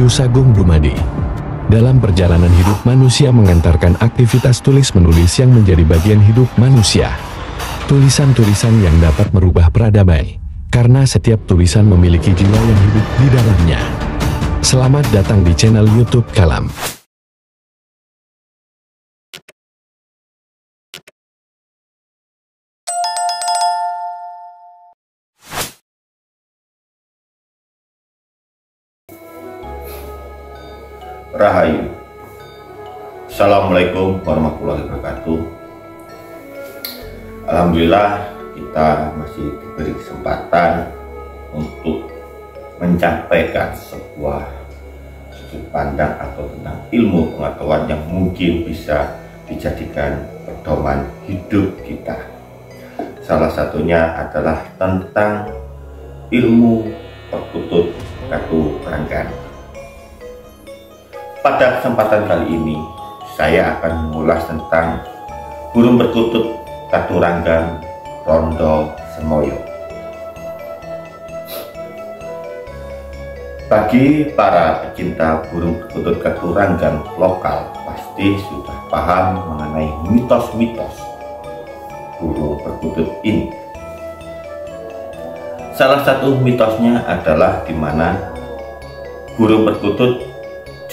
Julius Agung Dumadi. Dalam perjalanan hidup manusia mengantarkan aktivitas tulis-menulis yang menjadi bagian hidup manusia. Tulisan-tulisan yang dapat merubah peradaban, karena setiap tulisan memiliki jiwa yang hidup di dalamnya. Selamat datang di channel YouTube Kalam. Rahayu. Assalamualaikum warahmatullahi wabarakatuh. Alhamdulillah kita masih diberi kesempatan untuk menyampaikan sebuah sudut pandang atau tentang ilmu pengetahuan yang mungkin bisa dijadikan pedoman hidup kita. Salah satunya adalah tentang ilmu perkutut Katuranggan. Pada kesempatan kali ini, saya akan mengulas tentang burung perkutut Katuranggan Rondo Semoyo. Bagi para pecinta burung perkutut Katuranggan lokal, pasti sudah paham mengenai mitos-mitos burung perkutut ini. Salah satu mitosnya adalah di mana burung perkutut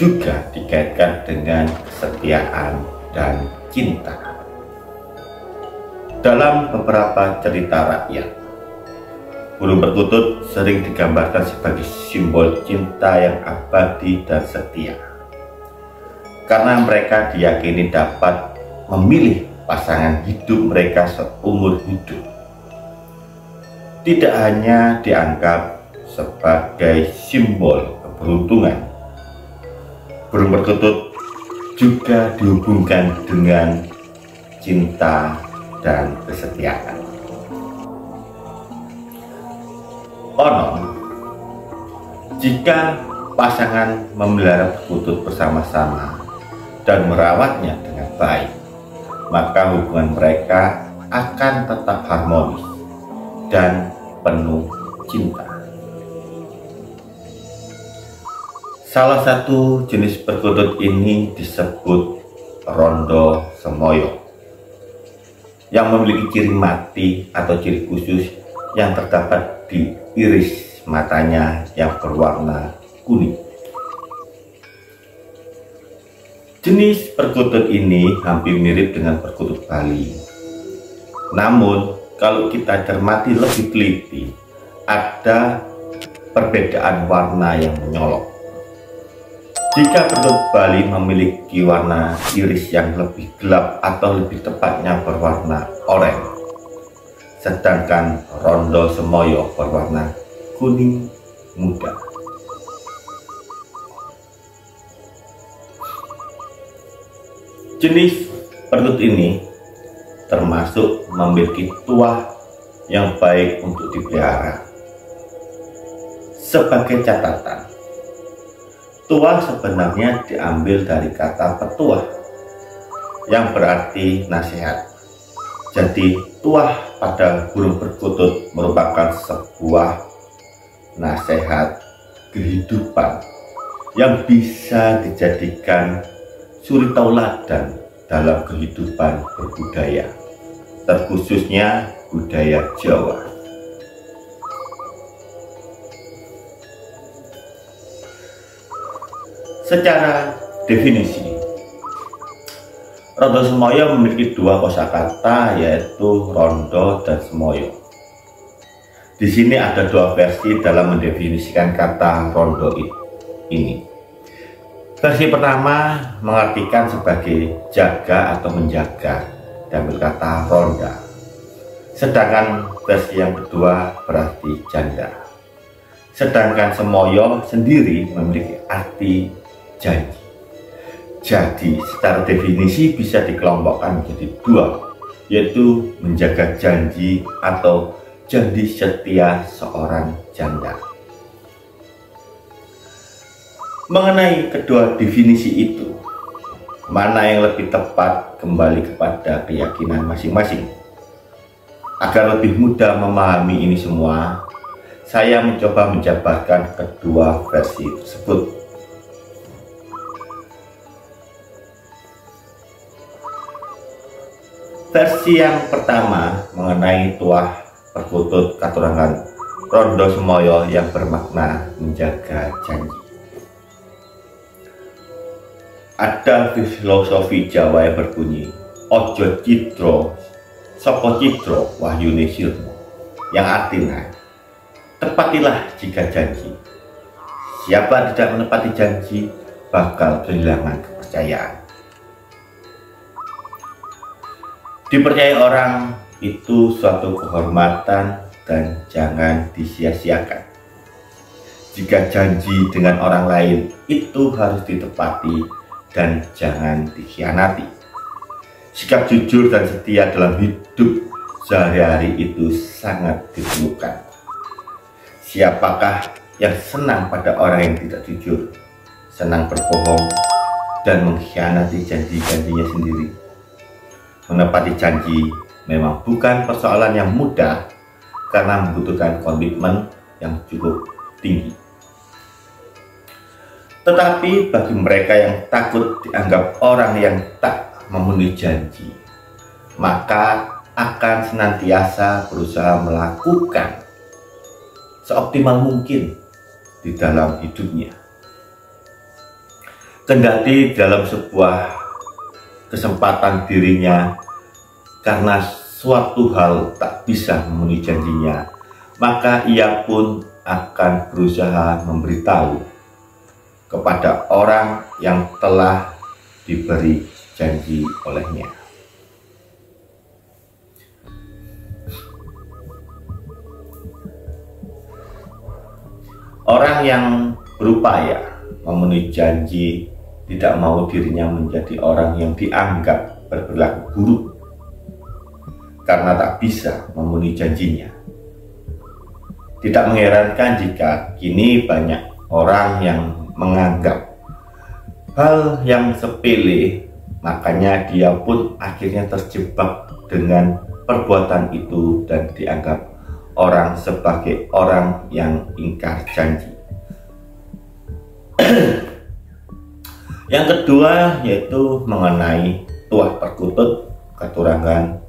juga dikaitkan dengan kesetiaan dan cinta. Dalam beberapa cerita rakyat, burung perkutut sering digambarkan sebagai simbol cinta yang abadi dan setia, karena mereka diyakini dapat memilih pasangan hidup mereka seumur hidup. Tidak hanya dianggap sebagai simbol keberuntungan, burung perkutut juga dihubungkan dengan cinta dan kesetiaan. Konon, jika pasangan memelihara perkutut bersama-sama dan merawatnya dengan baik, maka hubungan mereka akan tetap harmonis dan penuh cinta. Salah satu jenis perkutut ini disebut Rondo Semoyo, yang memiliki ciri mati atau ciri khusus yang terdapat di iris matanya yang berwarna kuning. Jenis perkutut ini hampir mirip dengan perkutut Bali. Namun, kalau kita cermati lebih teliti, ada perbedaan warna yang menyolok. Jika perkutut Bali memiliki warna iris yang lebih gelap atau lebih tepatnya berwarna oranye, sedangkan Rondo Semoyo berwarna kuning muda. Jenis perkutut ini termasuk memiliki tuah yang baik untuk dipelihara. Sebagai catatan, tuah sebenarnya diambil dari kata petuah yang berarti nasihat. Jadi tuah pada burung perkutut merupakan sebuah nasihat kehidupan yang bisa dijadikan suri tauladan dalam kehidupan berbudaya, terkhususnya budaya Jawa. Secara definisi, Rondo Semoyo memiliki dua kosakata, yaitu rondo dan semoyo. Di sini ada dua versi dalam mendefinisikan kata rondo ini. Versi pertama mengartikan sebagai jaga atau menjaga, diambil kata ronda. Sedangkan versi yang kedua berarti janda. Sedangkan semoyo sendiri memiliki arti janji. Jadi secara definisi bisa dikelompokkan menjadi dua, yaitu menjaga janji atau janji setia seorang janda. Mengenai kedua definisi itu, mana yang lebih tepat kembali kepada keyakinan masing-masing. Agar lebih mudah memahami ini semua, saya mencoba menjabarkan kedua versi tersebut. Versi yang pertama mengenai tuah perkutut katurangan rondo semoyo yang bermakna menjaga janji. Ada filosofi Jawa yang berbunyi ojo citro soko citro wahyune sirmo, yang artinya tepatilah jika janji. Siapa tidak menepati janji bakal kehilangan kepercayaan. Dipercaya orang itu suatu kehormatan dan jangan disia-siakan. Jika janji dengan orang lain itu harus ditepati dan jangan dikhianati. Sikap jujur dan setia dalam hidup sehari-hari itu sangat diperlukan. Siapakah yang senang pada orang yang tidak jujur, senang berbohong, dan mengkhianati janji-janjinya sendiri? Menepati janji memang bukan persoalan yang mudah karena membutuhkan komitmen yang cukup tinggi. Tetapi bagi mereka yang takut dianggap orang yang tak memenuhi janji, maka akan senantiasa berusaha melakukan seoptimal mungkin di dalam hidupnya. Kendati dalam sebuah kesempatan dirinya karena suatu hal tak bisa memenuhi janjinya, maka ia pun akan berusaha memberitahu kepada orang yang telah diberi janji olehnya. Orang yang berupaya memenuhi janji tidak mau dirinya menjadi orang yang dianggap berperilaku buruk karena tak bisa memenuhi janjinya. Tidak mengherankan jika kini banyak orang yang menganggap hal yang sepele, makanya dia pun akhirnya terjebak dengan perbuatan itu dan dianggap orang sebagai orang yang ingkar janji. Yang kedua yaitu mengenai tuah perkutut katurangan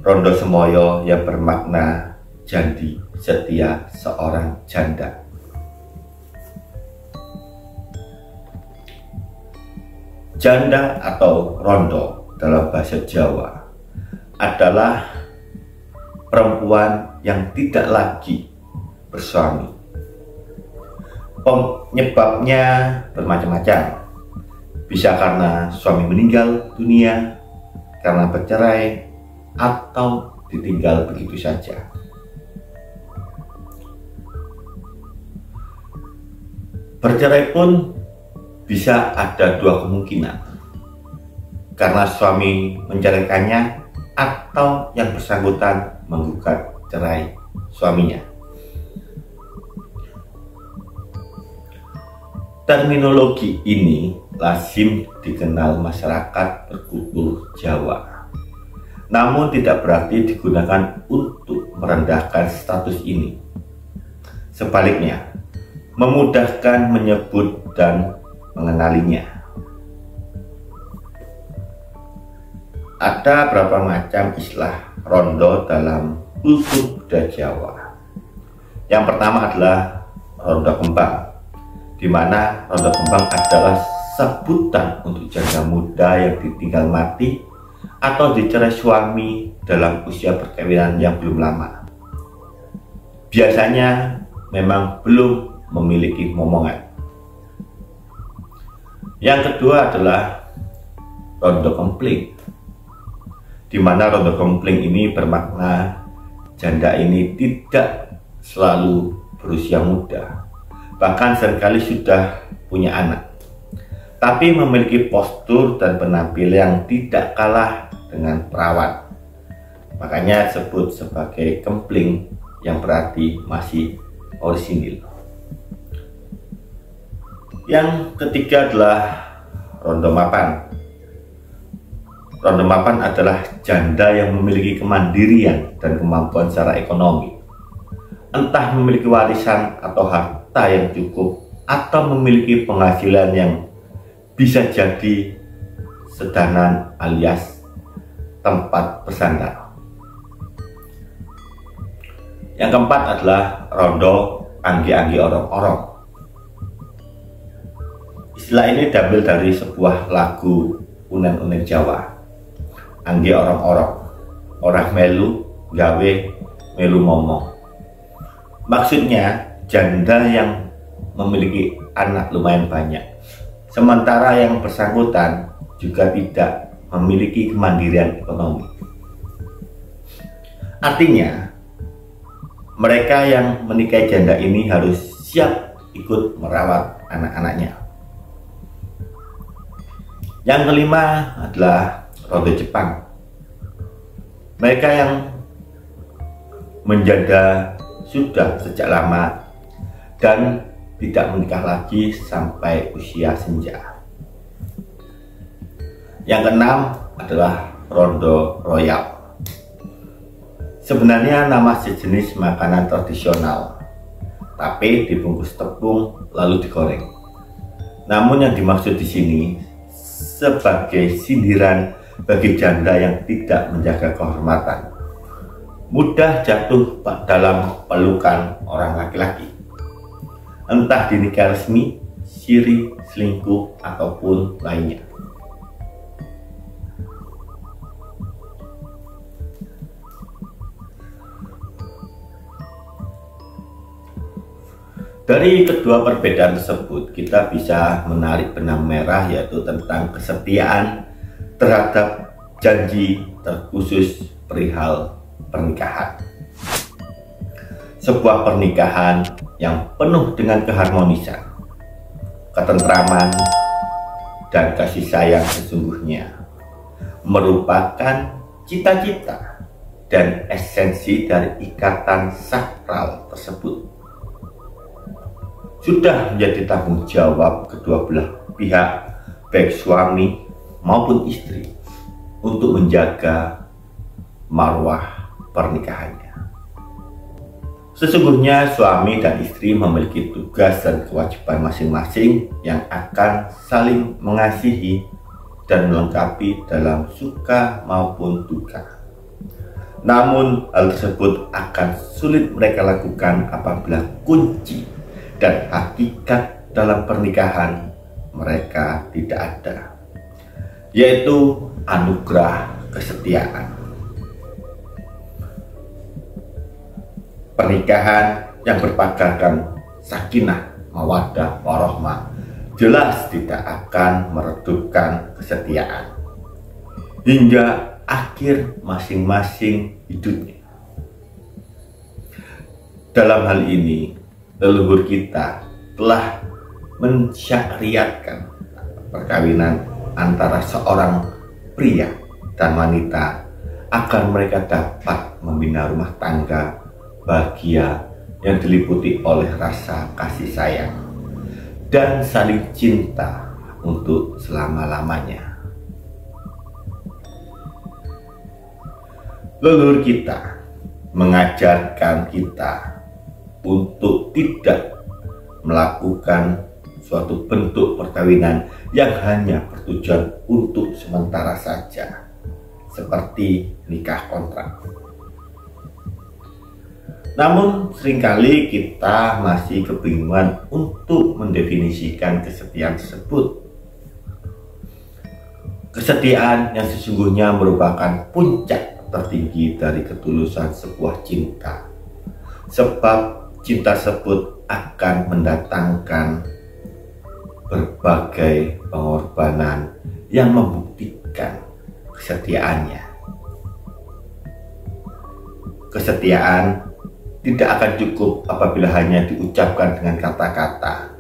rondo semoyo yang bermakna janji setia seorang janda. Janda atau rondo dalam bahasa Jawa adalah perempuan yang tidak lagi bersuami. Penyebabnya bermacam-macam. Bisa karena suami meninggal dunia, karena bercerai, atau ditinggal begitu saja. Bercerai pun bisa ada dua kemungkinan, karena suami menceraikannya atau yang bersangkutan menggugat cerai suaminya. Terminologi ini lazim dikenal masyarakat berkultur Jawa, namun tidak berarti digunakan untuk merendahkan status ini. Sebaliknya, memudahkan menyebut dan mengenalinya. Ada berapa macam istilah rondo dalam kultur budaya Jawa. Yang pertama adalah rondo kembang, di mana rondo kembang adalah sebutan untuk janda muda yang ditinggal mati atau dicerai suami dalam usia perkawinan yang belum lama. Biasanya memang belum memiliki momongan. Yang kedua adalah rondo kempling, di mana rondo kempling ini bermakna janda ini tidak selalu berusia muda, bahkan seringkali sudah punya anak, tapi memiliki postur dan penampilan yang tidak kalah dengan perawan. Makanya disebut sebagai kempling, yang berarti masih orisinil. Yang ketiga adalah rondo mapan. Rondo mapan adalah janda yang memiliki kemandirian dan kemampuan secara ekonomi, entah memiliki warisan atau harta yang cukup, atau memiliki penghasilan yang bisa jadi sedanan alias tempat bersandar. Yang keempat adalah rondo anggi-anggi orong-orong. Istilah ini diambil dari sebuah lagu unen-unen Jawa. Anggi orong-orong, orang melu gawe melu momong. Maksudnya janda yang memiliki anak lumayan banyak, sementara yang bersangkutan juga tidak memiliki kemandirian ekonomi. Artinya, mereka yang menikahi janda ini harus siap ikut merawat anak-anaknya. Yang kelima adalah rondo Jepang. Mereka yang menjanda sudah sejak lama dan tidak menikah lagi sampai usia senja. Yang keenam adalah rondo royal. Sebenarnya nama sejenis makanan tradisional, tapi dibungkus tepung lalu digoreng. Namun yang dimaksud di sini sebagai sindiran bagi janda yang tidak menjaga kehormatan, mudah jatuh dalam pelukan orang laki-laki, entah di nikah resmi, siri, selingkuh, ataupun lainnya. Dari kedua perbedaan tersebut, kita bisa menarik benang merah, yaitu tentang kesetiaan terhadap janji terkhusus perihal pernikahan. Sebuah pernikahan yang penuh dengan keharmonisan, ketentraman, dan kasih sayang sesungguhnya merupakan cita-cita dan esensi dari ikatan sakral tersebut. Sudah menjadi tanggung jawab kedua belah pihak, baik suami maupun istri, untuk menjaga marwah pernikahannya. Sesungguhnya suami dan istri memiliki tugas dan kewajiban masing-masing yang akan saling mengasihi dan melengkapi dalam suka maupun duka. Namun hal tersebut akan sulit mereka lakukan apabila kunci dan hakikat dalam pernikahan mereka tidak ada, yaitu anugerah kesetiaan. Pernikahan yang berpagarkan sakinah, mawaddah, warahmah jelas tidak akan meredupkan kesetiaan hingga akhir masing-masing hidupnya. Dalam hal ini, leluhur kita telah mensyariatkan perkawinan antara seorang pria dan wanita agar mereka dapat membina rumah tangga bahagia yang diliputi oleh rasa kasih sayang dan saling cinta untuk selama-lamanya. Leluhur kita mengajarkan kita untuk tidak melakukan suatu bentuk perkawinan yang hanya bertujuan untuk sementara saja, seperti nikah kontrak. Namun seringkali kita masih kebingungan untuk mendefinisikan kesetiaan tersebut. Kesetiaan yang sesungguhnya merupakan puncak tertinggi dari ketulusan sebuah cinta, sebab cinta tersebut akan mendatangkan berbagai pengorbanan yang membuktikan kesetiaannya. Kesetiaan tidak akan cukup apabila hanya diucapkan dengan kata-kata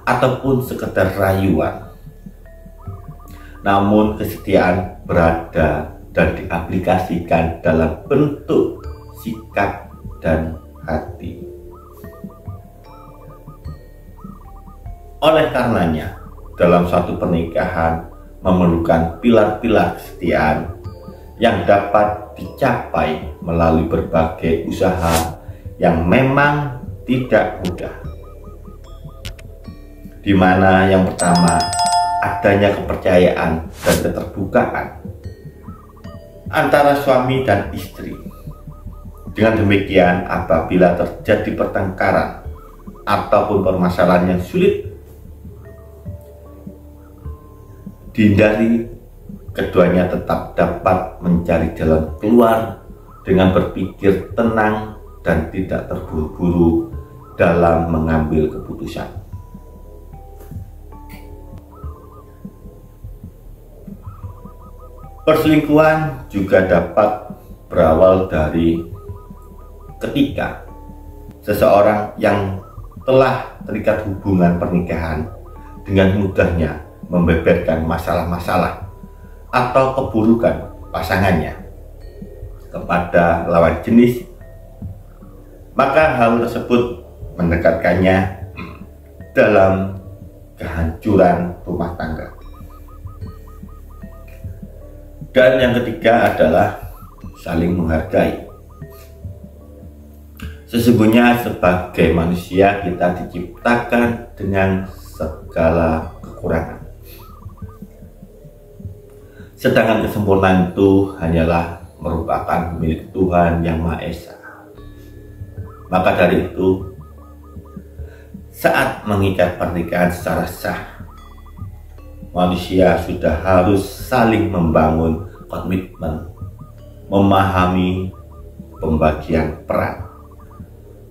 ataupun sekedar rayuan. Namun kesetiaan berada dan diaplikasikan dalam bentuk sikap dan hati. Oleh karenanya, dalam suatu pernikahan memerlukan pilar-pilar kesetiaan yang dapat dicapai melalui berbagai usaha yang memang tidak mudah. Di mana yang pertama, adanya kepercayaan dan keterbukaan. antara suami dan istri. Dengan demikian, apabila terjadi pertengkaran ataupun permasalahan yang sulit dihindari, keduanya tetap dapat mencari jalan keluar dengan berpikir tenang dan tidak terburu-buru dalam mengambil keputusan. Perselingkuhan juga dapat berawal dari ketika seseorang yang telah terikat hubungan pernikahan dengan mudahnya membeberkan masalah-masalah atau keburukan pasangannya kepada lawan jenis, maka hal tersebut mendekatkannya dalam kehancuran rumah tangga. Dan yang ketiga adalah saling menghargai. Sesungguhnya sebagai manusia kita diciptakan dengan segala kekurangan. Sedangkan kesempurnaan itu hanyalah merupakan milik Tuhan Yang Maha Esa. Maka dari itu, saat mengikat pernikahan secara sah, manusia sudah harus saling membangun komitmen, memahami pembagian peran,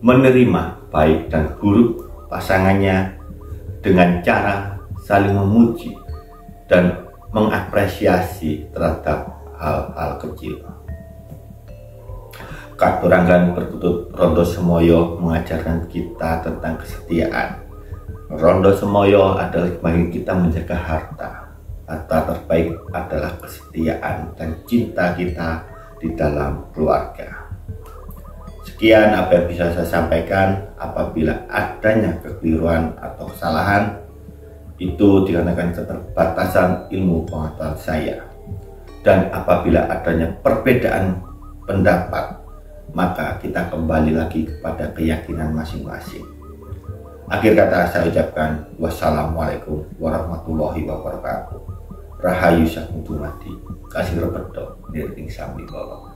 menerima baik dan buruk pasangannya dengan cara saling memuji dan mengapresiasi terhadap hal-hal kecil. Katuranggan Perkutut Rondo Semoyo mengajarkan kita tentang kesetiaan. Rondo Semoyo adalah bagi kita menjaga harta. Harta terbaik adalah kesetiaan dan cinta kita di dalam keluarga. Sekian apa yang bisa saya sampaikan. Apabila adanya kekeliruan atau kesalahan, itu dikarenakan keterbatasan ilmu pengetahuan saya. Dan apabila adanya perbedaan pendapat, maka kita kembali lagi kepada keyakinan masing-masing. Akhir kata saya ucapkan wassalamualaikum warahmatullahi wabarakatuh. Rahayu Sagung Dumadi, kasih rebedo nirting sambi bawah.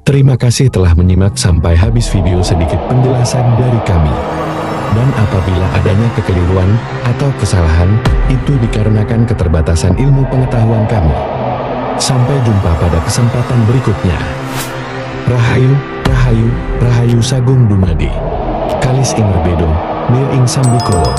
Terima kasih telah menyimak sampai habis video. Sedikit penjelasan dari kami. Dan apabila adanya kekeliruan atau kesalahan, itu dikarenakan keterbatasan ilmu pengetahuan kami. Sampai jumpa pada kesempatan berikutnya. Rahayu, Rahayu, Rahayu Sagung Dumadi. Kalis ing rebedo, nir ing sambikolo.